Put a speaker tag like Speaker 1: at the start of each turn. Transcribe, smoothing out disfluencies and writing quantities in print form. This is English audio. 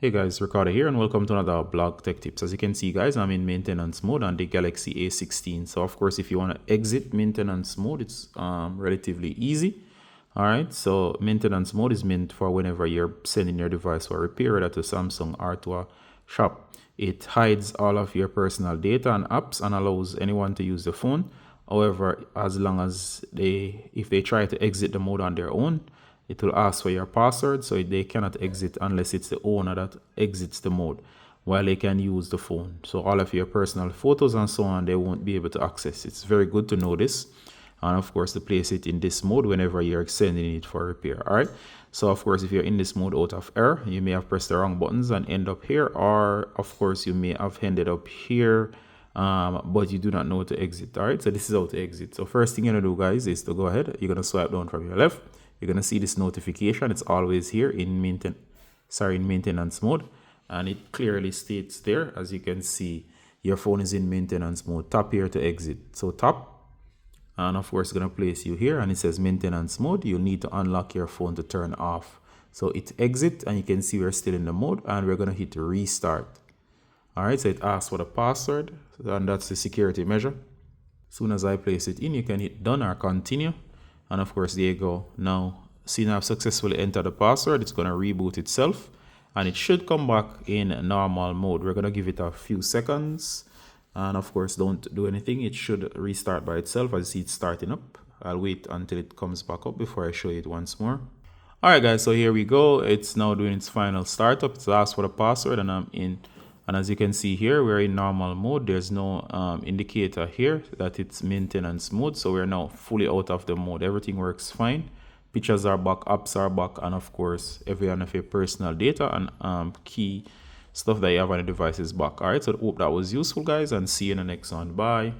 Speaker 1: Hey guys, Ricardo here and welcome to another blog tech tips. As you can see guys, I'm in maintenance mode on the Galaxy A16. So of course, if you want to exit maintenance mode, it's relatively easy. All right, so maintenance mode is meant for whenever you're sending your device for repair, whether to Samsung or to a shop. It hides all of your personal data and apps and allows anyone to use the phone. However, as long as if they try to exit the mode on their own, it will ask for your password, so they cannot exit unless it's the owner that exits the mode, while they can use the phone. So all of your personal photos and so on, they won't be able to access. It's very good to know this, and of course to place it in this mode whenever you're sending it for repair. All right, so of course if you're in this mode out of error, you may have pressed the wrong buttons and end up here, or of course you may have ended up here, but you do not know how to exit. All right, so this is how to exit. So first thing you're gonna do guys is to go ahead, you're gonna swipe down from your left. You're gonna see this notification. It's always here in maintenance mode, and it clearly states there, as you can see, your phone is in maintenance mode. Tap here to exit. So tap, and of course it's gonna place you here, and it says maintenance mode. You'll need to unlock your phone to turn off. So it exit, and you can see we're still in the mode, and we're gonna hit restart. All right, so it asks for the password, and that's the security measure. As soon as I place it in, you can hit done or continue. And of course, there you go. Now, seeing I've successfully entered the password, it's going to reboot itself. And it should come back in normal mode. We're going to give it a few seconds. And of course, don't do anything. It should restart by itself. As you see, it's starting up. I'll wait until it comes back up before I show you it once more. All right, guys. So here we go. It's now doing its final startup. It's asked for the password and I'm in. And as you can see here, we're in normal mode. There's no indicator here that it's maintenance mode. So we're now fully out of the mode. Everything works fine. Pictures are back, apps are back, and of course, every one of your personal data and key stuff that you have on the device is back. All right, so I hope that was useful, guys, and see you in the next one. Bye.